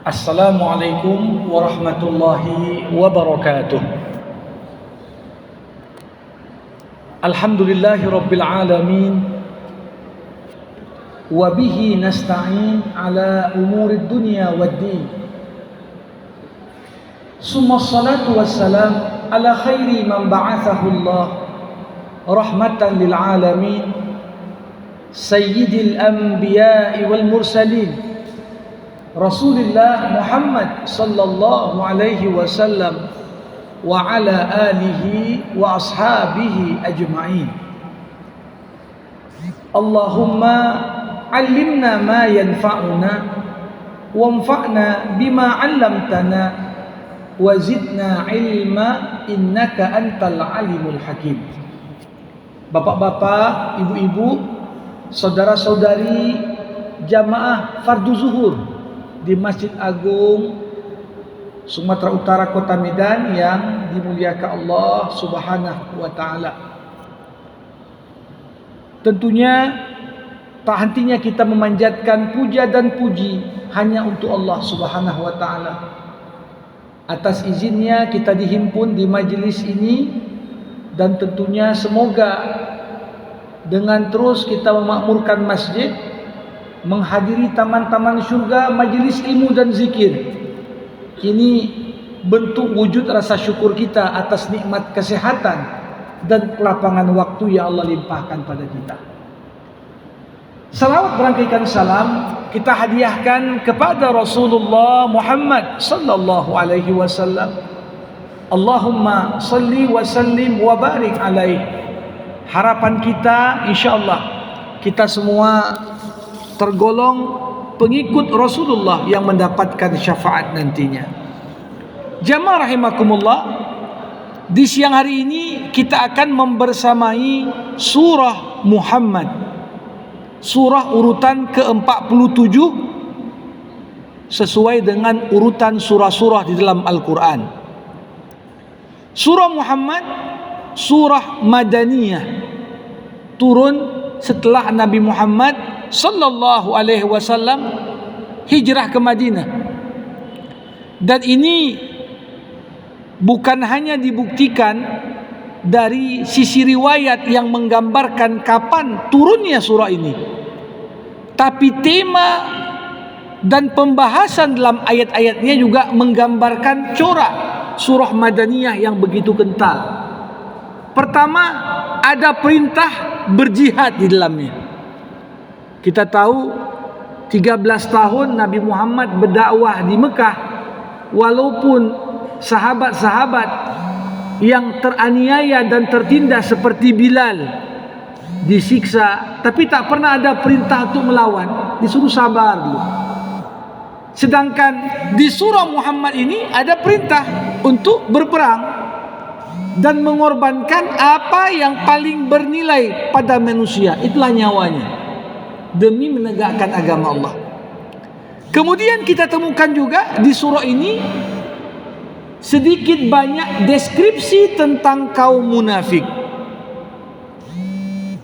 Assalamualaikum warahmatullahi wabarakatuh. Alhamdulillahi rabbil alamin. Wa bihi nasta'in ala umurid dunya waddin. Summa salatu wassalam ala khairi man ba'athahu Allah rahmatan lil alamin, sayyidil anbiya'i wal mursalin, Rasulullah Muhammad sallallahu alaihi wasallam wa ala alihi wa ashabihi ajma'in. Allahumma 'allimna ma yanfa'una wanfa'na bima 'allamtana wa zidna 'ilma innaka antal alimul hakim. Bapak-bapak, ibu-ibu, saudara-saudari jamaah fardu zuhur di Masjid Agung Sumatera Utara Kota Medan yang dimuliakan Allah Subhanahu wa taala. Tentunya tak hentinya kita memanjatkan puja dan puji hanya untuk Allah Subhanahu wa taala. Atas izinnya kita dihimpun di majelis ini, dan tentunya semoga dengan terus kita memakmurkan masjid, menghadiri taman-taman syurga, majelis ilmu dan zikir. Ini bentuk wujud rasa syukur kita atas nikmat kesehatan dan kelapangan waktu yang Allah limpahkan pada kita. Salawat berangkaikan salam kita hadiahkan kepada Rasulullah Muhammad sallallahu alaihi wasallam. Allahumma salli wa sallim wa barik alaihi. Harapan kita insyaallah kita semua tergolong pengikut Rasulullah yang mendapatkan syafaat nantinya. Jamaah rahimakumullah, di siang hari ini kita akan membersamai surah Muhammad, surah urutan ke-47 sesuai dengan urutan surah-surah di dalam Al-Quran. Surah Muhammad surah Madaniyah, turun setelah Nabi Muhammad sallallahu alaihi wasallam hijrah ke Madinah. Dan ini bukan hanya dibuktikan dari sisi riwayat yang menggambarkan kapan turunnya surah ini, tapi tema dan pembahasan dalam ayat-ayatnya juga menggambarkan corak surah Madaniyah yang begitu kental. Pertama, ada perintah berjihad di dalamnya. Kita tahu 13 tahun Nabi Muhammad berdakwah di Mekah, walaupun sahabat-sahabat yang teraniaya dan tertindas seperti Bilal disiksa, tapi tak pernah ada perintah untuk melawan, disuruh sabar dulu. Sedangkan di surah Muhammad ini ada perintah untuk berperang dan mengorbankan apa yang paling bernilai pada manusia, itulah nyawanya, demi menegakkan agama Allah. Kemudian kita temukan juga di surah ini sedikit banyak deskripsi tentang kaum munafik.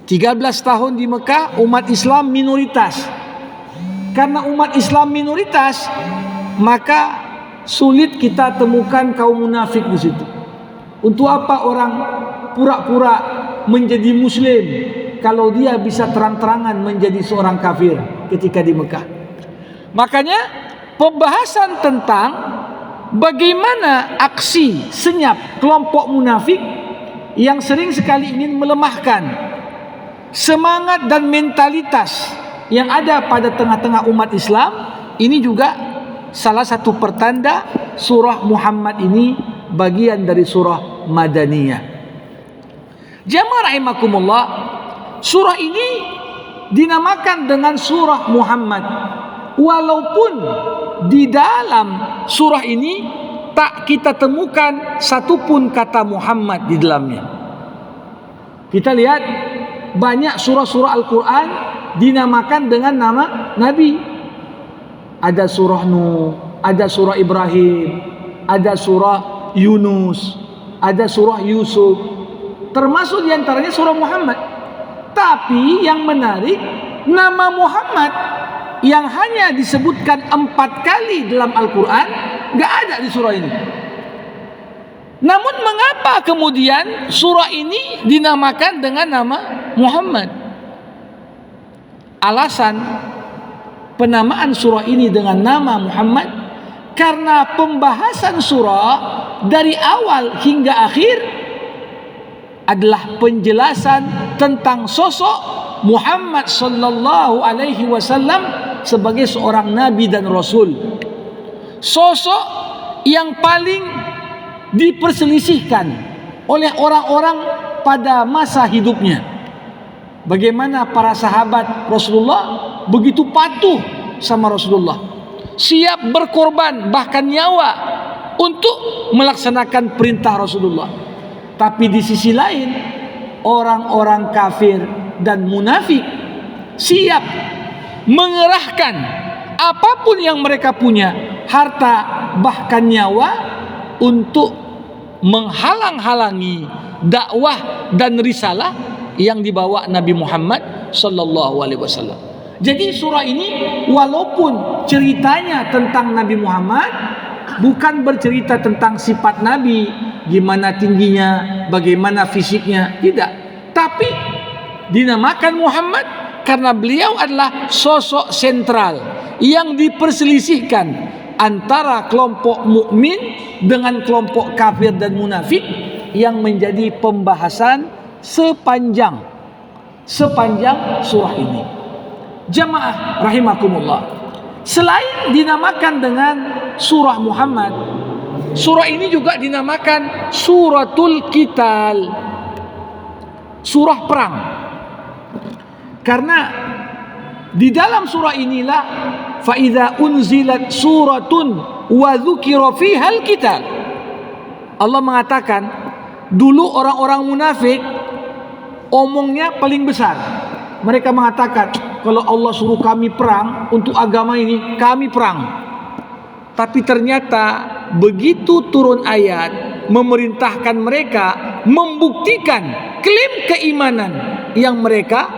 13 tahun di Mekah umat Islam minoritas. Karena umat Islam minoritas, maka sulit kita temukan kaum munafik di situ. Untuk apa orang pura-pura menjadi muslim kalau dia bisa terang-terangan menjadi seorang kafir ketika di Mekah? Makanya pembahasan tentang bagaimana aksi senyap kelompok munafik yang sering sekali ingin melemahkan semangat dan mentalitas yang ada pada tengah-tengah umat Islam, ini juga salah satu pertanda surah Muhammad ini bagian dari surah Madaniyah. Jamaah rahimakumullah, surah ini dinamakan dengan surah Muhammad, walaupun di dalam surah ini tak kita temukan satupun kata Muhammad di dalamnya. Kita lihat banyak surah-surah Al-Quran dinamakan dengan nama Nabi. Ada surah Nuh, ada surah Ibrahim, ada surah Yunus, ada surah Yusuf, termasuk diantaranya surah Muhammad. Tapi yang menarik, nama Muhammad yang hanya disebutkan 4 kali dalam Al-Quran, nggak ada di surah ini. Namun mengapa kemudian surah ini dinamakan dengan nama Muhammad? Alasan penamaan surah ini dengan nama Muhammad karena pembahasan surah dari awal hingga akhir adalah penjelasan tentang sosok Muhammad sallallahu alaihi wasallam sebagai seorang nabi dan rasul. Sosok yang paling diperselisihkan oleh orang-orang pada masa hidupnya. Bagaimana para sahabat Rasulullah begitu patuh sama Rasulullah, siap berkorban bahkan nyawa untuk melaksanakan perintah Rasulullah. Tapi di sisi lain, orang-orang kafir dan munafik siap mengerahkan apapun yang mereka punya, harta bahkan nyawa, untuk menghalang-halangi dakwah dan risalah yang dibawa Nabi Muhammad sallallahu alaihi wasallam. Jadi surah ini walaupun ceritanya tentang Nabi Muhammad, bukan bercerita tentang sifat Nabi, gimana tingginya, bagaimana fisiknya, tidak. Tapi dinamakan Muhammad karena beliau adalah sosok sentral yang diperselisihkan antara kelompok mukmin dengan kelompok kafir dan munafik, yang menjadi pembahasan sepanjang surah ini. Jamaah rahimakumullah, selain dinamakan dengan surah Muhammad, surah ini juga dinamakan suratul Qital, surah perang. Karena di dalam surah inilah fa idza unzilat suratun wa dzukira fiha al-qital. Allah mengatakan, dulu orang-orang munafik omongnya paling besar. Mereka mengatakan, kalau Allah suruh kami perang untuk agama ini, kami perang. Tapi ternyata begitu turun ayat memerintahkan mereka membuktikan klaim keimanan yang mereka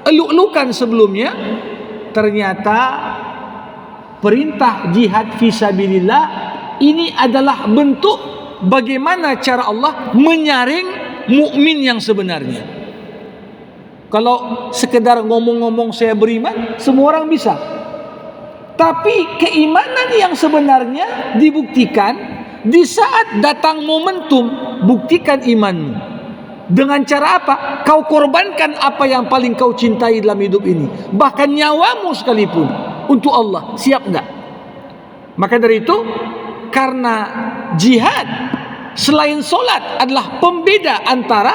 eluk-elukan sebelumnya, ternyata perintah jihad fisabilillah ini adalah bentuk bagaimana cara Allah menyaring mukmin yang sebenarnya. Kalau sekedar ngomong-ngomong saya beriman, semua orang bisa. Tapi keimanan yang sebenarnya dibuktikan di saat datang momentum. Buktikan imanmu. Dengan cara apa? Kau korbankan apa yang paling kau cintai dalam hidup ini, bahkan nyawamu sekalipun, untuk Allah. Siap enggak? Maka dari itu, karena jihad selain solat adalah pembeda antara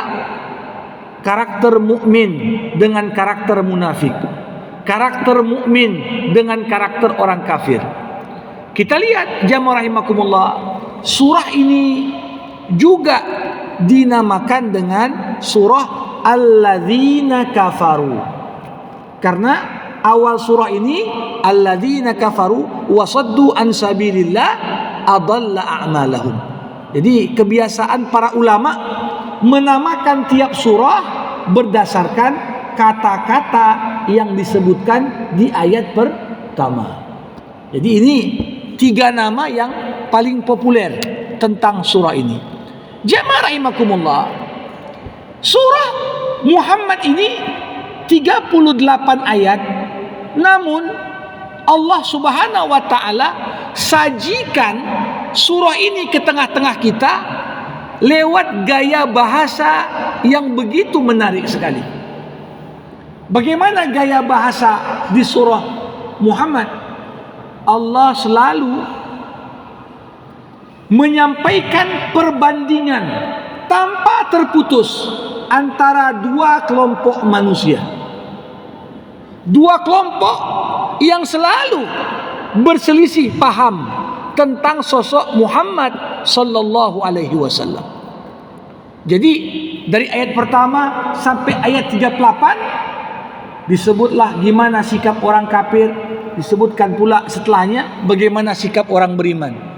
karakter mukmin dengan karakter munafik, karakter mukmin dengan karakter orang kafir. Kita lihat jamaah rahimakumullah, surah ini juga dinamakan dengan surah Alladzina Kafaru, karena awal surah ini Alladzina Kafaru wasaddu an sabilillah adalla a'malahum. Jadi kebiasaan para ulama menamakan tiap surah berdasarkan kata-kata yang disebutkan di ayat pertama. Jadi ini 3 nama yang paling populer tentang surah ini. Jamaah rahimakumullah, surah Muhammad ini 38 ayat, namun Allah Subhanahu wa taala sajikan surah ini ke tengah-tengah kita lewat gaya bahasa yang begitu menarik sekali. Bagaimana gaya bahasa di surah Muhammad? Allah selalu menyampaikan perbandingan tanpa terputus antara 2 kelompok manusia. 2 kelompok yang selalu berselisih paham tentang sosok Muhammad sallallahu alaihi wasallam. Jadi dari ayat pertama sampai ayat 38 disebutlah gimana sikap orang kafir, disebutkan pula setelahnya bagaimana sikap orang beriman.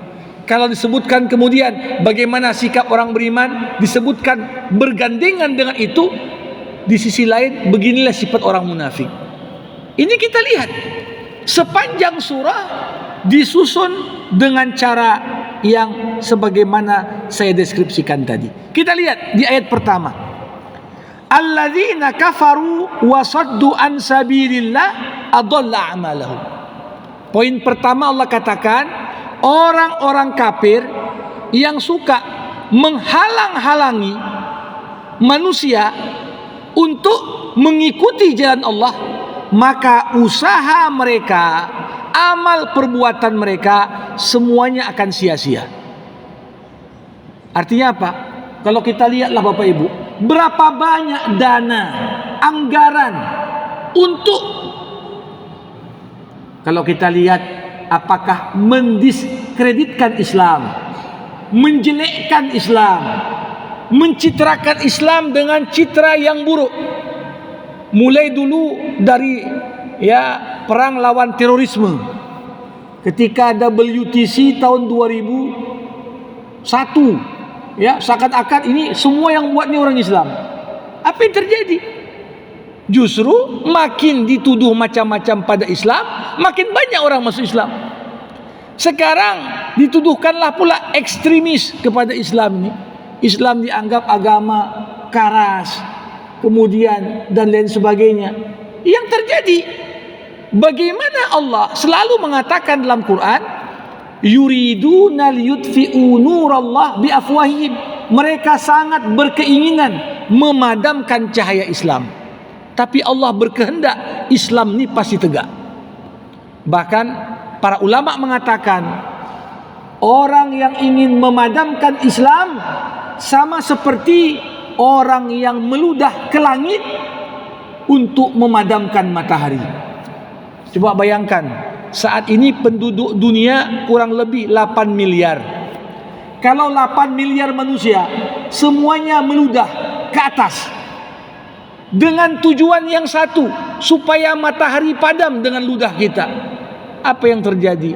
Kalau disebutkan kemudian bagaimana sikap orang beriman, disebutkan bergandengan dengan itu, di sisi lain beginilah sifat orang munafik. Ini kita lihat sepanjang surah disusun dengan cara yang sebagaimana saya deskripsikan tadi. Kita lihat di ayat pertama. Alladzina kafaru wa saddu an sabilillah adalla a'malahum. Poin pertama Allah katakan, orang-orang kafir yang suka menghalang-halangi manusia untuk mengikuti jalan Allah, maka usaha mereka, amal perbuatan mereka semuanya akan sia-sia. Artinya apa? Kalau kita lihatlah Bapak Ibu, berapa banyak dana, anggaran untuk, kalau kita lihat apakah mendiskreditkan Islam, menjelekkan Islam, mencitrakan Islam dengan citra yang buruk. Mulai dulu dari perang lawan terorisme. Ketika WTC tahun 2001, seakan-akan ini semua yang buat ini orang Islam. Apa yang terjadi? Justru makin dituduh macam-macam pada Islam, makin banyak orang masuk Islam. Sekarang dituduhkanlah pula ekstremis kepada Islam ini. Islam dianggap agama karas, kemudian dan lain sebagainya. Yang terjadi, bagaimana Allah selalu mengatakan dalam Quran, yuriduna liyutfi'u nurallah biafwahihim. Mereka sangat berkeinginan memadamkan cahaya Islam, tapi Allah berkehendak Islam ini pasti tegak. Bahkan para ulama mengatakan, orang yang ingin memadamkan Islam sama seperti orang yang meludah ke langit untuk memadamkan matahari. Coba bayangkan, saat ini penduduk dunia kurang lebih 8 miliar. Kalau 8 miliar manusia semuanya meludah ke atas dengan tujuan yang satu, supaya matahari padam dengan ludah kita, apa yang terjadi?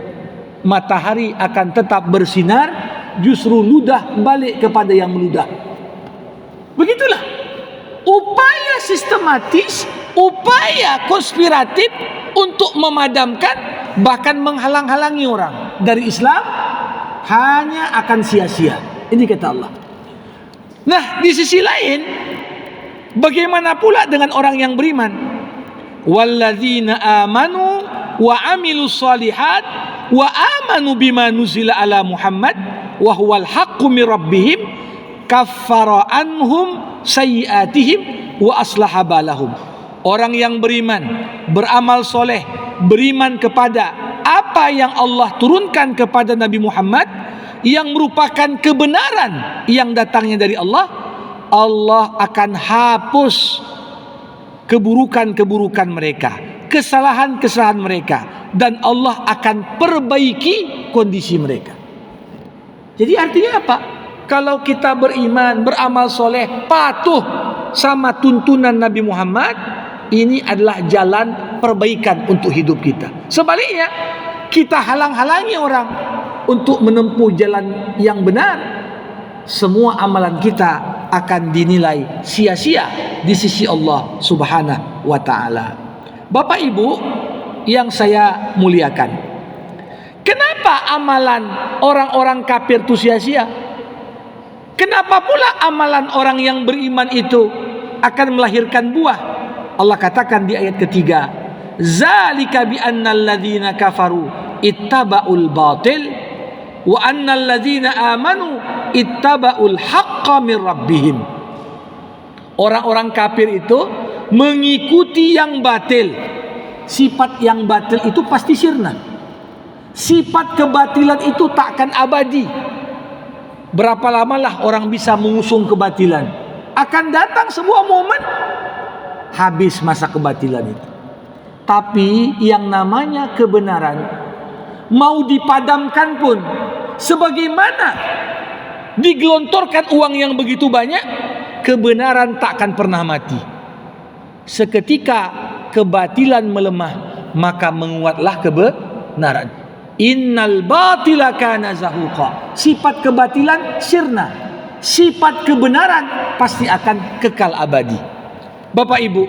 Matahari akan tetap bersinar, justru ludah balik kepada yang meludah. Begitulah upaya sistematis, upaya konspiratif untuk memadamkan, bahkan menghalang-halangi orang dari Islam, hanya akan sia-sia. Ini kata Allah. Nah, di sisi lain, bagaimana pula dengan orang yang beriman? Walladzina amanu wa amilus shalihat wa amanu bima nuzila ala Muhammad wa huwal haqqu mir rabbihim kaffara anhum sayyi'atihim wa aslaha balahum. Orang yang beriman, beramal soleh, beriman kepada apa yang Allah turunkan kepada Nabi Muhammad, yang merupakan kebenaran yang datangnya dari Allah, Allah akan hapus keburukan-keburukan mereka, kesalahan-kesalahan mereka, dan Allah akan perbaiki kondisi mereka. Jadi artinya apa? Kalau kita beriman, beramal soleh, patuh sama tuntunan Nabi Muhammad, ini adalah jalan perbaikan untuk hidup kita. Sebaliknya, kita halang-halangi orang untuk menempuh jalan yang benar, semua amalan kita akan dinilai sia-sia di sisi Allah Subhanahu wa ta'ala. Bapak Ibu yang saya muliakan, kenapa amalan orang-orang kafir itu sia-sia? Kenapa pula amalan orang yang beriman itu akan melahirkan buah? Allah katakan di ayat ketiga, zalika bi annal ladzina kafaru ittaba'ul batil wa annal ladzina amanu ittaba'ul haqqa mir rabbihim. Orang-orang kafir itu mengikuti yang batil. Sifat yang batil itu pasti sirna. Sifat kebatilan itu takkan abadi. Berapa lamalah orang bisa mengusung kebatilan? Akan datang sebuah momen habis masa kebatilan itu. Tapi yang namanya kebenaran mau dipadamkan pun, sebagaimana digelontorkan uang yang begitu banyak, kebenaran takkan pernah mati. Seketika kebatilan melemah, maka menguatlah kebenaran. Innal batila kana zahuqa. Sifat kebatilan sirna, sifat kebenaran pasti akan kekal abadi. Bapak Ibu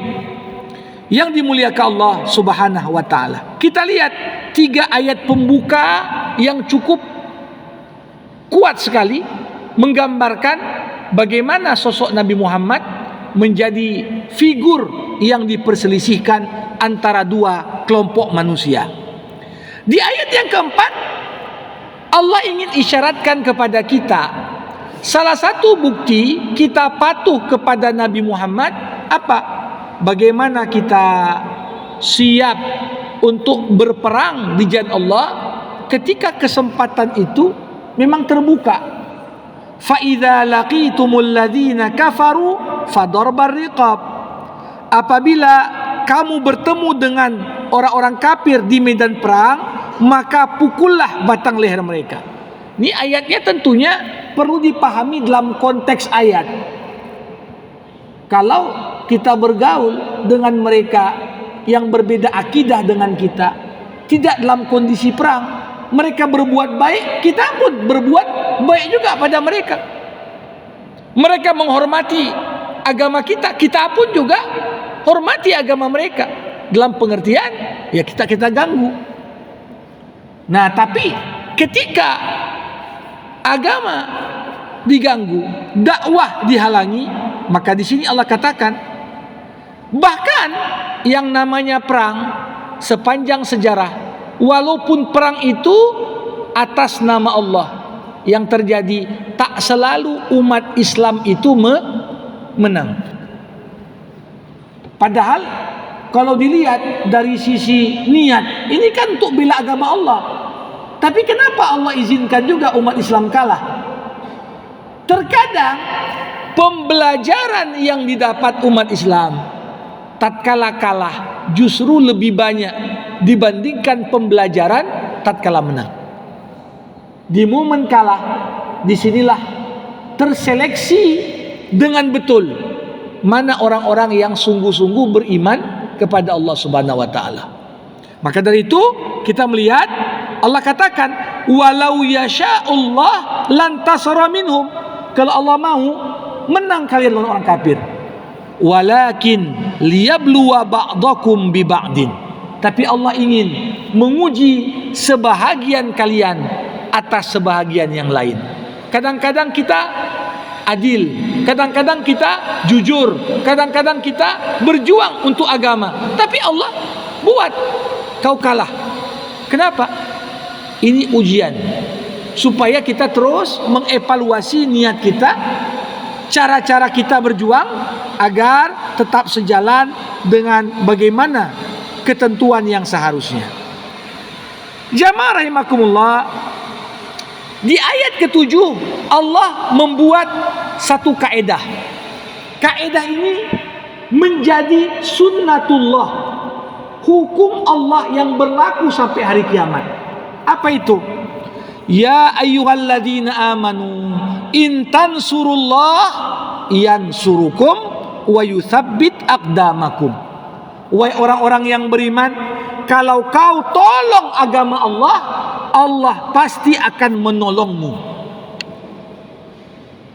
yang dimuliakan Allah Subhanahu wa taala. Kita lihat 3 ayat pembuka yang cukup kuat sekali menggambarkan bagaimana sosok Nabi Muhammad menjadi figur yang diperselisihkan antara 2 kelompok manusia. Di ayat yang keempat, Allah ingin isyaratkan kepada kita salah satu bukti kita patuh kepada Nabi Muhammad apa? Bagaimana kita siap untuk berperang di jalan Allah ketika kesempatan itu memang terbuka. Fa idza laqitumul ladzina kafaru fadarbar riqab. Apabila kamu bertemu dengan orang-orang kafir di medan perang, maka pukullah batang leher mereka. Ini ayatnya tentunya perlu dipahami dalam konteks ayat. Kalau kita bergaul dengan mereka yang berbeda akidah dengan kita, tidak dalam kondisi perang, mereka berbuat baik, kita pun berbuat baik juga pada mereka. Mereka menghormati agama kita, kita pun juga hormati agama mereka. Dalam pengertian, ya kita ganggu. Nah, tapi ketika agama diganggu, dakwah dihalangi, maka di sini Allah katakan, bahkan yang namanya perang sepanjang sejarah, walaupun perang itu atas nama Allah, yang terjadi tak selalu umat Islam itu menang. Padahal kalau dilihat dari sisi niat, ini kan untuk bela agama Allah. Tapi kenapa Allah izinkan juga umat Islam kalah? Terkadang pembelajaran yang didapat umat Islam tatkala kalah justru lebih banyak dibandingkan pembelajaran tatkala menang. Di momen kalah, disinilah terseleksi dengan betul mana orang-orang yang sungguh-sungguh beriman kepada Allah Subhanahu wa taala. Maka dari itu kita melihat Allah katakan walau yasha'ullah lantasara minhum. Kalau Allah mau menang kalian lawan orang kafir. Walakin liyabluwa ba'dakum bi ba'din. Tapi Allah ingin menguji sebahagian kalian atas sebahagian yang lain. Kadang-kadang kita adil, kadang-kadang kita jujur, kadang-kadang kita berjuang untuk agama. Tapi Allah buat kau kalah. Kenapa? Ini ujian supaya kita terus mengevaluasi niat kita, cara-cara kita berjuang agar tetap sejalan dengan bagaimana ketentuan yang seharusnya. Jamaah rahimakumullah, di ayat ke-7 Allah membuat satu kaedah. Kaedah ini menjadi sunnatullah, hukum Allah yang berlaku sampai hari kiamat. Apa itu? Ya ayyuhalladzina amanu in tansurullah yansurukum wa yutsabbit aqdamakum. Wahai orang-orang yang beriman, kalau kau tolong agama Allah, Allah pasti akan menolongmu.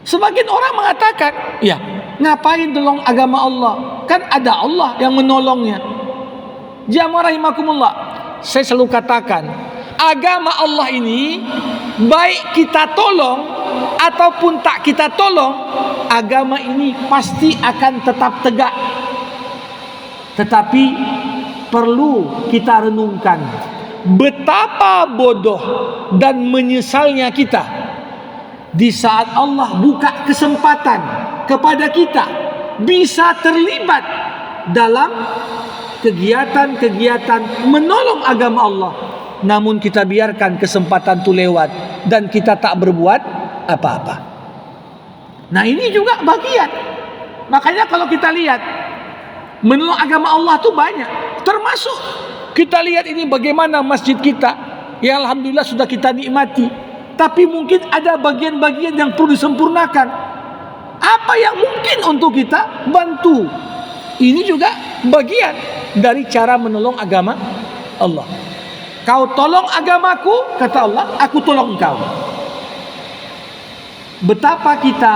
Sebagian orang mengatakan, ya ngapain tolong agama Allah? Kan ada Allah yang menolongnya. Jamaah rahimakumullah, saya selalu katakan, agama Allah ini baik kita tolong ataupun tak kita tolong, agama ini pasti akan tetap tegak. Tetapi perlu kita renungkan betapa bodoh dan menyesalnya kita di saat Allah buka kesempatan kepada kita bisa terlibat dalam kegiatan-kegiatan menolong agama Allah, namun kita biarkan kesempatan itu lewat dan kita tak berbuat apa-apa. Nah, ini juga bagian. Makanya kalau kita lihat menolong agama Allah itu banyak. Termasuk kita lihat ini bagaimana masjid kita yang alhamdulillah sudah kita nikmati, tapi mungkin ada bagian-bagian yang perlu disempurnakan. Apa yang mungkin untuk kita bantu? Ini juga bagian dari cara menolong agama Allah. Kau tolong agamaku, kata Allah, aku tolong engkau. Betapa kita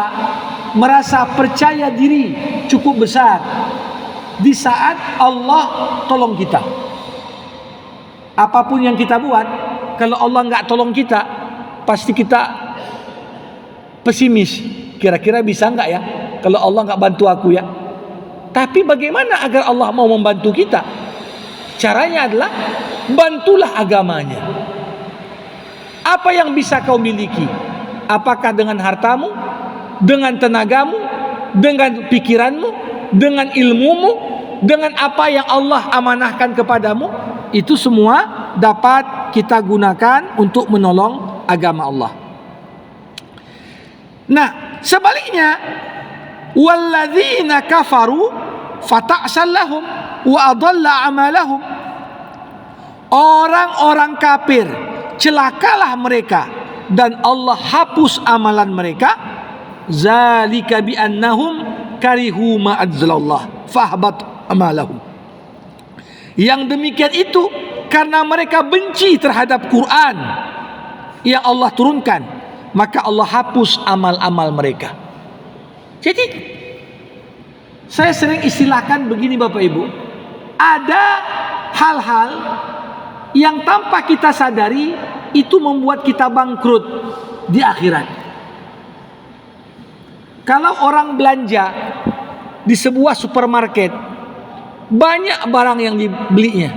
merasa percaya diri cukup besar. di saat Allah tolong kita. Apapun yang kita buat, kalau Allah nggak tolong kita, pasti kita pesimis. Kira-kira bisa nggak ya kalau Allah nggak bantu aku ya? Tapi bagaimana agar Allah mau membantu kita? Caranya adalah bantulah agamanya. Apa yang bisa kau miliki? Apakah dengan hartamu, dengan tenagamu, dengan pikiranmu, dengan ilmumu, dengan apa yang Allah amanahkan kepadamu? Itu semua dapat kita gunakan untuk menolong agama Allah. Nah, sebaliknya, walladzina kafaru fata'sal lahum wa adalla amalahum. Orang-orang kafir, celakalah mereka dan Allah hapus amalan mereka. Zalika bi annahum karihu ma anzalallah fahbat amalahum. Yang demikian itu karena mereka benci terhadap Quran yang Allah turunkan, maka Allah hapus amal-amal mereka. Jadi saya sering istilahkan begini Bapak Ibu, ada hal-hal yang tanpa kita sadari itu membuat kita bangkrut di akhirat. Kalau orang belanja di sebuah supermarket, banyak barang yang dibelinya,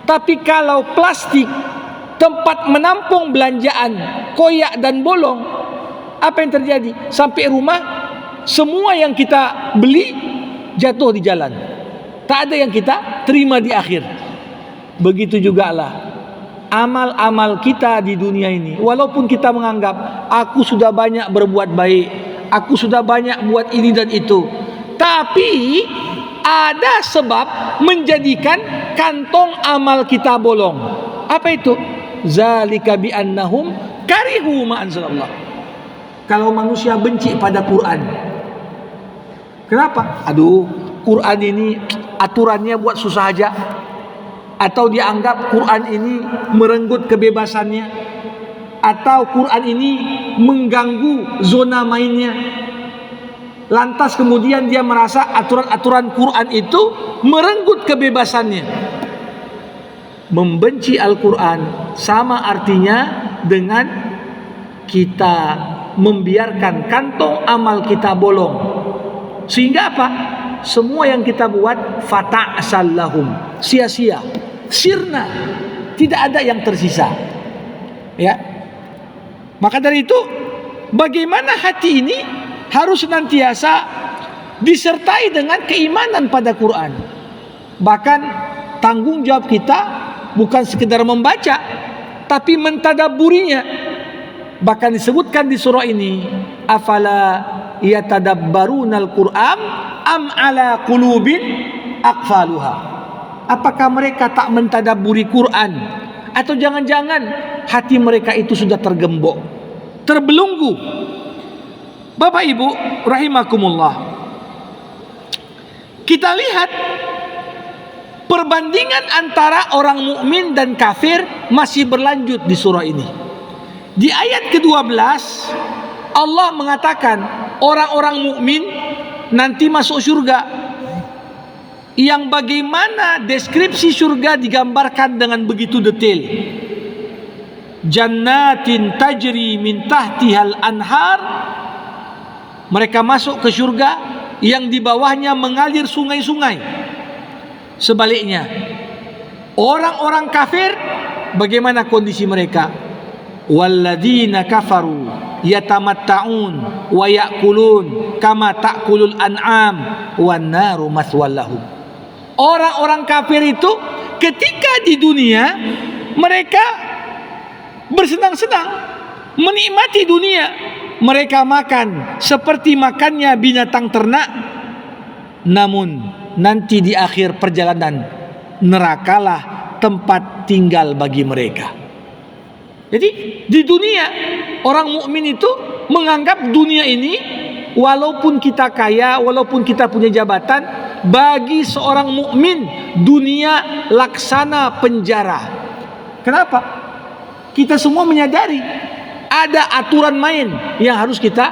tapi kalau plastik tempat menampung belanjaan koyak dan bolong, apa yang terjadi? Sampai rumah semua yang kita beli jatuh di jalan, tak ada yang kita terima di akhir. Begitu juga lah amal-amal kita di dunia ini. Walaupun kita menganggap aku sudah banyak berbuat baik, aku sudah banyak buat ini dan itu, tapi ada sebab menjadikan kantong amal kita bolong. Apa itu? Zalika bi annahum karihu ma anzalallah. Kalau manusia benci pada Quran, kenapa? Aduh, Quran ini aturannya buat susah aja. Atau dianggap Quran ini merenggut kebebasannya, atau Quran ini mengganggu zona mainnya. Lantas kemudian dia merasa aturan-aturan Quran itu merenggut kebebasannya. Membenci Al-Quran sama artinya dengan kita membiarkan kantong amal kita bolong. Sehingga apa? Semua yang kita buat fata'sal lahum, sia-sia, sirna, tidak ada yang tersisa. Ya. Maka dari itu, bagaimana hati ini harus senantiasa disertai dengan keimanan pada Quran. Bahkan tanggung jawab kita bukan sekedar membaca, tapi mentadabburinya. Bahkan disebutkan di surah ini, afala yatadabbarunal Qur'an am ala qulubin aqfaluha. Apakah mereka tak mentadabburi Quran, atau jangan-jangan hati mereka itu sudah tergembok, terbelunggu? Bapak Ibu rahimakumullah, kita lihat perbandingan antara orang mukmin dan kafir masih berlanjut di surah ini. Di ayat ke-12 Allah mengatakan orang-orang mukmin nanti masuk surga, yang bagaimana deskripsi surga digambarkan dengan begitu detail. Jannatin tajri min tahtihal anhar. Mereka masuk ke surga yang di bawahnya mengalir sungai-sungai. Sebaliknya, orang-orang kafir, bagaimana kondisi mereka? Walladzina kafaru yatamatta'un wa ya'kulun kama ta'kulul an'am wan naru maswal lahum. Orang-orang kafir itu ketika di dunia mereka bersenang-senang, menikmati dunia. Mereka makan seperti makannya binatang ternak. Namun nanti di akhir perjalanan, nerakalah tempat tinggal bagi mereka. Jadi di dunia orang mukmin itu menganggap dunia ini, walaupun kita kaya, walaupun kita punya jabatan, bagi seorang mukmin dunia laksana penjara. Kenapa? Kita semua menyadari ada aturan main yang harus kita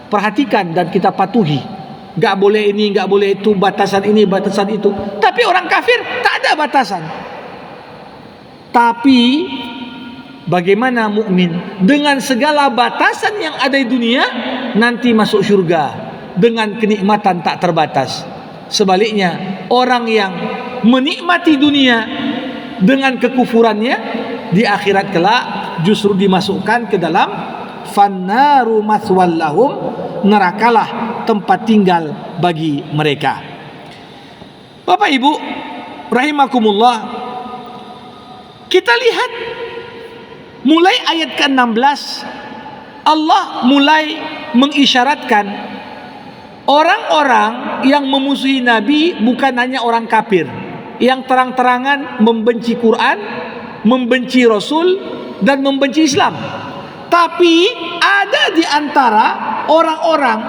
perhatikan dan kita patuhi. Gak boleh ini, gak boleh itu, batasan ini, batasan itu. Tapi orang kafir tak ada batasan. Tapi bagaimana mukmin dengan segala batasan yang ada di dunia nanti masuk surga dengan kenikmatan tak terbatas. Sebaliknya, orang yang menikmati dunia dengan kekufurannya di akhirat kelak justru dimasukkan ke dalam fannaru maswallahum, nerakalah tempat tinggal bagi mereka. Bapak Ibu rahimakumullah, kita lihat mulai ayat ke-16 Allah mulai mengisyaratkan orang-orang yang memusuhi Nabi bukan hanya orang kafir yang terang-terangan membenci Quran, membenci Rasul, dan membenci Islam. Tapi ada di antara orang-orang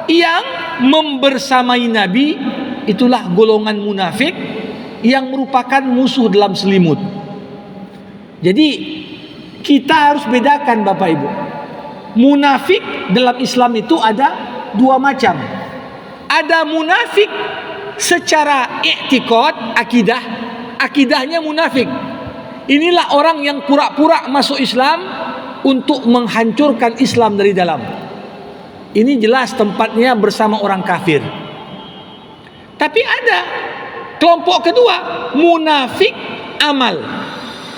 yang membersamai Nabi, itulah golongan munafik yang merupakan musuh dalam selimut. Jadi kita harus bedakan Bapak Ibu. Munafik dalam Islam itu ada dua macam. Ada munafik secara i'tiqad, akidah, akidahnya munafik. Inilah orang yang pura-pura masuk Islam untuk menghancurkan Islam dari dalam. Ini jelas tempatnya bersama orang kafir. Tapi ada kelompok kedua, munafik amal.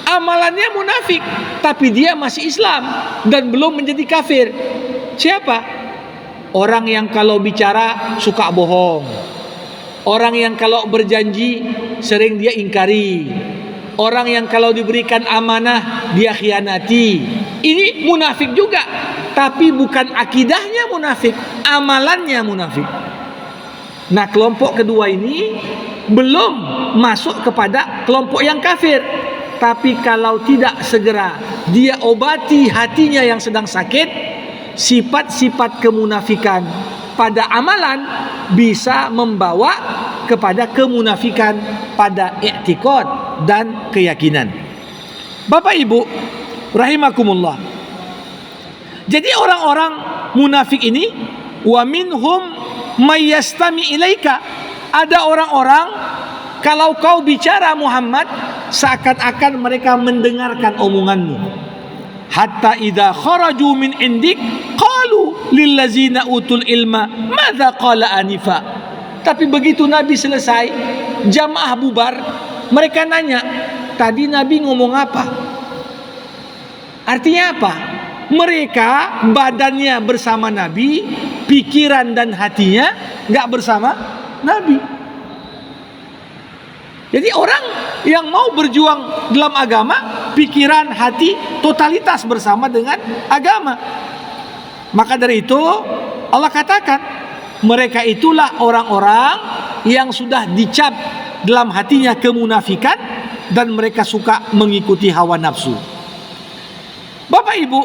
Amalannya munafik, tapi dia masih Islam dan belum menjadi kafir. Siapa? Orang yang kalau bicara suka bohong. Orang yang kalau berjanji sering dia ingkari. Orang yang kalau diberikan amanah dia khianati. Ini munafik juga, tapi bukan akidahnya munafik, amalannya munafik. Nah, kelompok kedua ini belum masuk kepada kelompok yang kafir. Tapi kalau tidak segera dia obati hatinya yang sedang sakit, sifat-sifat kemunafikan pada amalan bisa membawa kepada kemunafikan pada i'tiqad dan keyakinan. Bapak Ibu rahimakumullah. Jadi orang-orang munafik ini, wa minhum may yastami ilaika, ada orang-orang kalau kau bicara Muhammad seakan-akan mereka mendengarkan omonganmu. Hatta idza kharaju min indik qalu lillazina utul ilma madza qala anifa. Tapi begitu Nabi selesai, jamaah bubar, mereka nanya, tadi Nabi ngomong apa? Artinya apa? Mereka badannya bersama Nabi, pikiran dan hatinya enggak bersama Nabi. Jadi orang yang mau berjuang dalam agama, pikiran, hati, totalitas bersama dengan agama. Maka dari itu Allah katakan, mereka itulah orang-orang yang sudah dicap dalam hatinya kemunafikan dan mereka suka mengikuti hawa nafsu. Bapak Ibu,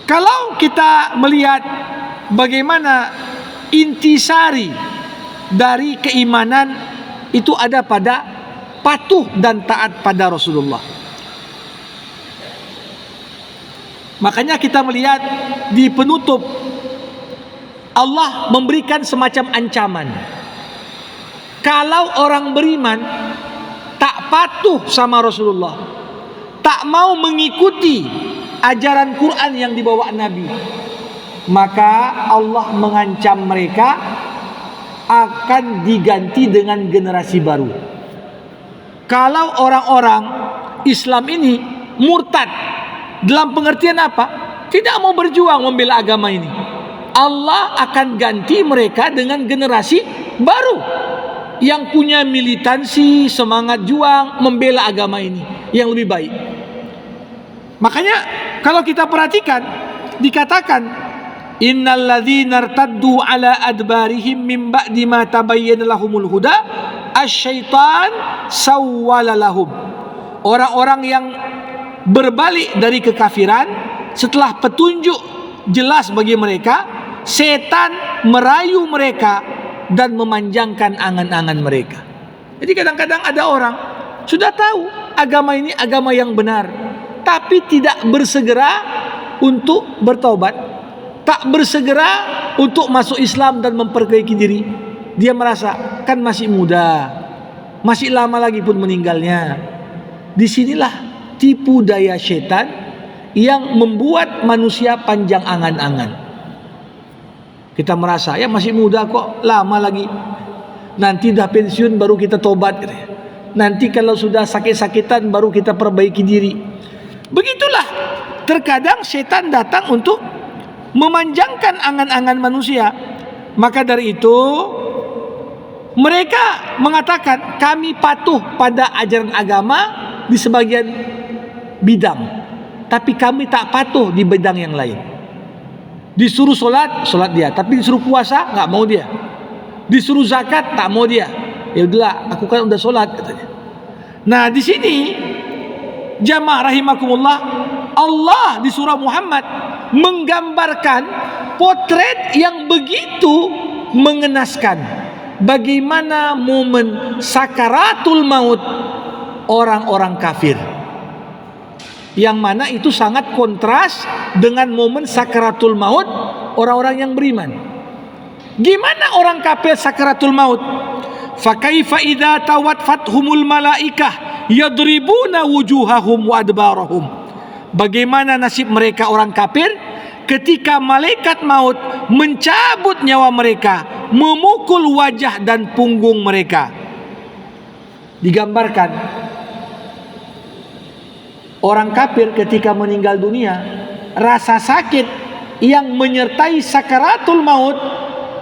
kalau kita melihat bagaimana intisari dari keimanan itu ada pada patuh dan taat pada Rasulullah. Makanya kita melihat di penutup Allah memberikan semacam ancaman. Kalau orang beriman tak patuh sama Rasulullah, tak mau mengikuti ajaran Quran yang dibawa Nabi, maka Allah mengancam mereka akan diganti dengan generasi baru. Kalau orang-orang Islam ini murtad, dalam pengertian apa? Tidak mau berjuang membela agama ini, Allah akan ganti mereka dengan generasi baru yang punya militansi, semangat juang membela agama ini yang lebih baik. Makanya kalau kita perhatikan, dikatakan innal ladzina irtaddu ala adbarihim min ba'di ma tabayyana lahumul huda asyaitan sawwala lahum. Orang-orang yang berbalik dari kekafiran setelah petunjuk jelas bagi mereka, setan merayu mereka dan memanjangkan angan-angan mereka. Jadi kadang-kadang ada orang sudah tahu agama ini agama yang benar, tapi tidak bersegera untuk bertobat, tak bersegera untuk masuk Islam dan memperbaiki diri. Dia merasa kan masih muda, masih lama lagi pun meninggalnya. Disinilah tipu daya setan yang membuat manusia panjang angan-angan. Kita merasa ya masih muda kok, lama lagi, nanti dah pensiun baru kita tobat, nanti kalau sudah sakit-sakitan baru kita perbaiki diri. Begitulah terkadang setan datang untuk memanjangkan angan-angan manusia. Maka dari itu mereka mengatakan kami patuh pada ajaran agama di sebagian bidang, tapi kami tak patuh di bidang yang lain. Disuruh solat, solat dia, tapi disuruh puasa nggak mau dia. Disuruh zakat tak mau dia. Ya udahlah, aku kan udah solat katanya. Nah di sini jamaah rahimakumullah, Allah di surah Muhammad menggambarkan potret yang begitu mengenaskan. Bagaimana momen sakaratul maut orang-orang kafir, yang mana itu sangat kontras dengan momen sakaratul maut orang-orang yang beriman. Gimana orang kafir sakaratul maut? Fa kaifa idza tawafathumul malaikah yadribuna wujuhahum wa adbarahum. Bagaimana nasib mereka orang kafir ketika malaikat maut mencabut nyawa mereka, memukul wajah dan punggung mereka. Digambarkan orang kafir ketika meninggal dunia, rasa sakit yang menyertai sakaratul maut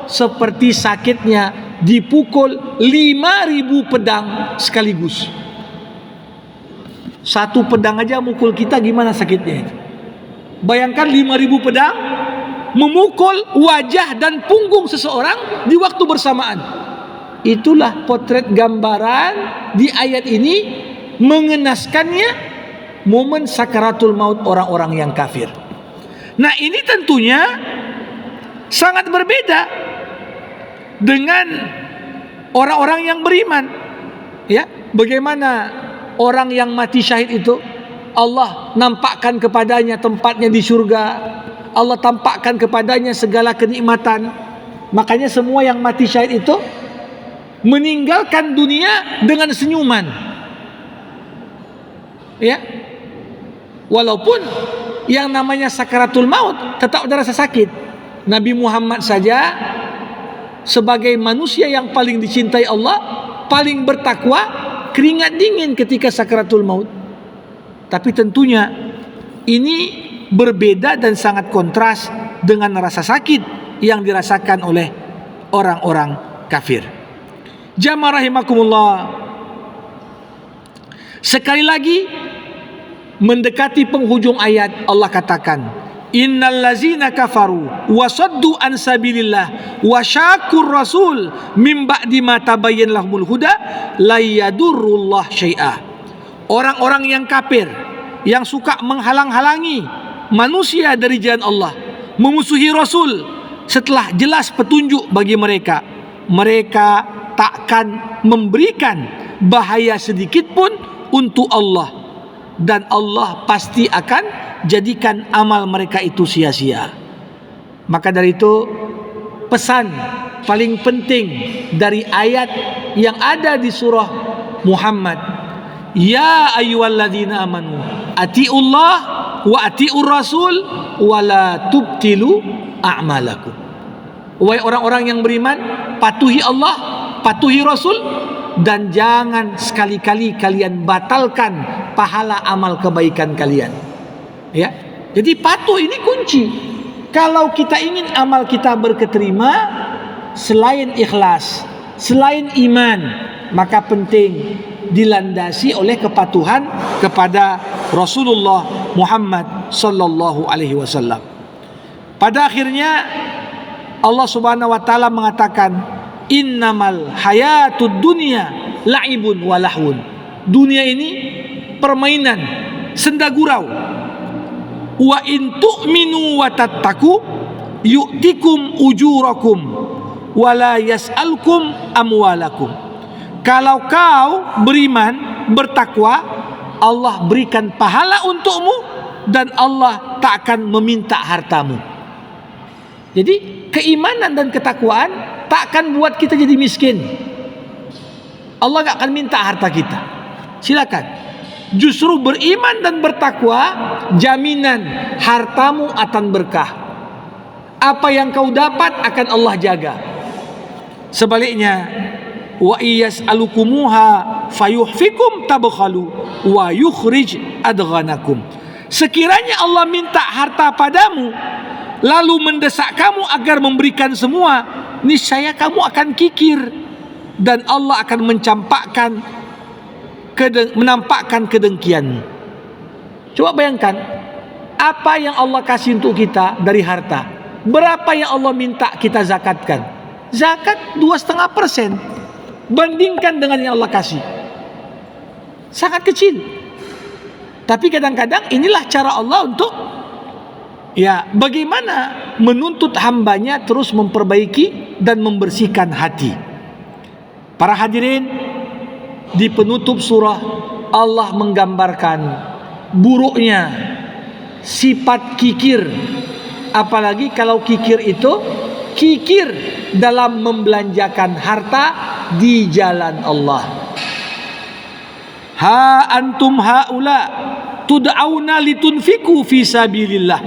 seperti sakitnya dipukul 5.000 pedang sekaligus. Satu pedang aja mukul kita, gimana sakitnya itu? Bayangkan 5.000 pedang memukul wajah dan punggung seseorang di waktu bersamaan. Itulah potret gambaran di ayat ini mengenaskannya momen sakaratul maut orang-orang yang kafir. Nah ini tentunya sangat berbeda dengan orang-orang yang beriman. Ya, bagaimana orang yang mati syahid itu Allah nampakkan kepadanya tempatnya di surga, Allah tampakkan kepadanya segala kenikmatan. Makanya semua yang mati syahid itu meninggalkan dunia dengan senyuman. Ya, walaupun yang namanya sakaratul maut tetap ada rasa sakit. Nabi Muhammad saja sebagai manusia yang paling dicintai Allah, paling bertakwa, keringat dingin ketika sakaratul maut. Tapi tentunya ini berbeda dan sangat kontras dengan rasa sakit yang dirasakan oleh orang-orang kafir. Jamaah rahimakumullah, sekali lagi mendekati penghujung ayat, Allah katakan, innal ladzina kafaru wa saddu an sabilillah wa syakur rasul min ba'di ma tabayyana lahumul huda la yadurrullah syai'a. Orang-orang yang kafir yang suka menghalang-halangi manusia dari jalan Allah, memusuhi rasul setelah jelas petunjuk bagi mereka, mereka takkan memberikan bahaya sedikit pun untuk Allah, dan Allah pasti akan jadikan amal mereka itu sia-sia. Maka dari itu pesan paling penting dari ayat yang ada di surah Muhammad, ya ayyuhalladzina amanu atiullah wa atiur rasul wa la tubtilu a'malakum. Wahai orang-orang yang beriman, patuhi Allah, patuhi Rasul, dan jangan sekali-kali kalian batalkan pahala amal kebaikan kalian. Ya, jadi patuh ini kunci. Kalau kita ingin amal kita berketerima, selain ikhlas, selain iman, maka penting dilandasi oleh kepatuhan kepada Rasulullah Muhammad sallallahu alaihi wasallam. Pada akhirnya Allah Subhanahu wa taala mengatakan, innamal hayatud dunya la'ibun wa lahun. Dunia ini permainan, senda gurau. Wa in tu'minu wa tattaqu yu'tikum ujurakum wa la yas'alkum amwalakum. Kalau kau beriman, bertakwa, Allah berikan pahala untukmu dan Allah tak akan meminta hartamu. Jadi keimanan dan ketakwaan tak akan buat kita jadi miskin. Allah gak akan minta harta kita. Silakan. Justru beriman dan bertakwa, jaminan hartamu akan berkah. Apa yang kau dapat akan Allah jaga. Sebaliknya, wa iyas'alukumuha fayuhfikum tabkhalu wa yukhrij adghanakum. Sekiranya Allah minta harta padamu, lalu mendesak kamu agar memberikan semua, niscaya kamu akan kikir dan Allah akan menampakkan kedengkianmu. Coba bayangkan, apa yang Allah kasih untuk kita dari harta, berapa yang Allah minta kita zakatkan? Zakat 2,5%. Bandingkan dengan yang Allah kasih, sangat kecil. Tapi kadang-kadang inilah cara Allah untuk bagaimana menuntut hambanya terus memperbaiki dan membersihkan hati. Para hadirin, di penutup surah Allah menggambarkan buruknya sifat kikir. Apalagi kalau kikir itu kikir dalam membelanjakan harta di jalan Allah. Ha antum haula tud'auna litunfiku fi sabilillah.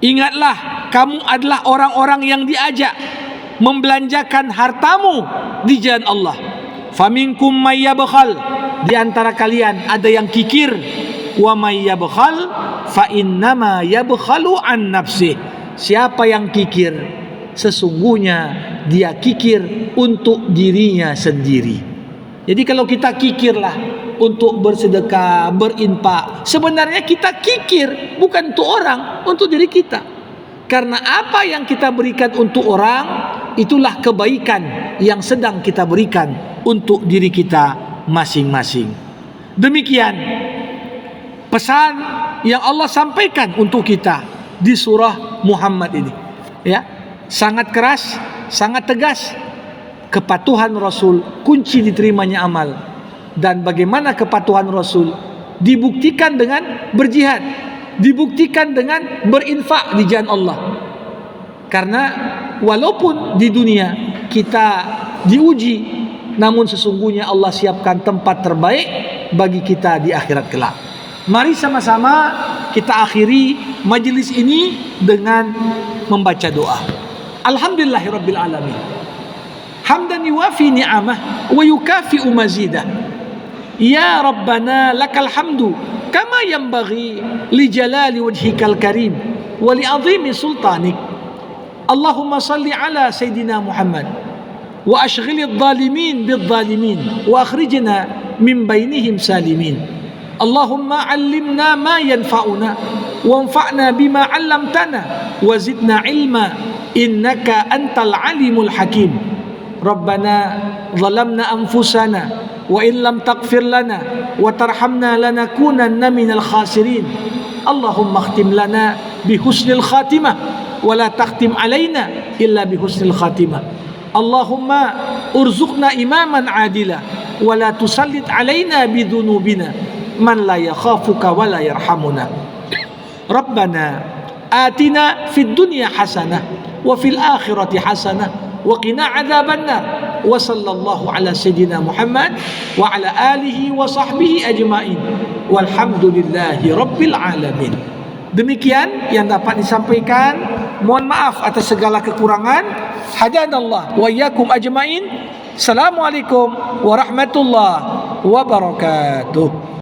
Ingatlah, kamu adalah orang-orang yang diajak membelanjakan hartamu di jalan Allah. Faminkum may yabkhal, di antara kalian ada yang kikir. Wa may yabkhal fa innama yabkhalu an nafsih. Siapa yang kikir, sesungguhnya dia kikir untuk dirinya sendiri. Jadi kalau kita kikirlah untuk bersedekah, berinfak, sebenarnya kita kikir bukan untuk orang, untuk diri kita. Karena apa yang kita berikan untuk orang, itulah kebaikan yang sedang kita berikan untuk diri kita masing-masing. Demikian pesan yang Allah sampaikan untuk kita di surah Muhammad ini. Sangat keras, sangat tegas. Kepatuhan Rasul kunci diterimanya amal. Dan bagaimana kepatuhan Rasul dibuktikan dengan berjihad, dibuktikan dengan berinfak di jalan Allah. Karena walaupun di dunia kita diuji, namun sesungguhnya Allah siapkan tempat terbaik bagi kita di akhirat kelak. Mari sama-sama kita akhiri majelis ini dengan membaca doa. Alhamdulillahirabbil alamin. Hamdan yuwafi ni'amah wa yukafi'u mazidah. Ya Rabbana lakal hamdu kama yanbaghi li jalali wajhikal karim wa li azimi sultanik. Allahumma salli ala Sayyidina Muhammad wa ashghilidh dhalimin bidh dhalimin wa akhrijna min bainihim salimin. Allahumma 'allimna ma yanfa'una wanfa'na bima 'allamtana wa zidna 'ilma innaka antal 'alimul hakim. Rabbana zalamna anfusana wa in lam taghfir lana wa tarhamna lanakunanna minal khasirin. Allahumma khtim lana bihusnil khatimah wa la takhtim alaina illa bihusnil khatimah. Allahumma urzuqna imaman adila wa la tusallit alaina bidhunubina man la yakhafuka wa la yarhamuna. Rabbana atina fid dunya hasanah wa fil akhirati hasanah wa qina adzabannar. Wa sallallahu ala sayyidina Muhammad wa ala alihi wa sahbihi ajma'in walhamdulillahi rabbil alamin. Demikian yang dapat disampaikan. Mohon maaf atas segala kekurangan. Hadanallah wa iyyakum ajma'in. Assalamualaikum warahmatullahi wabarakatuh.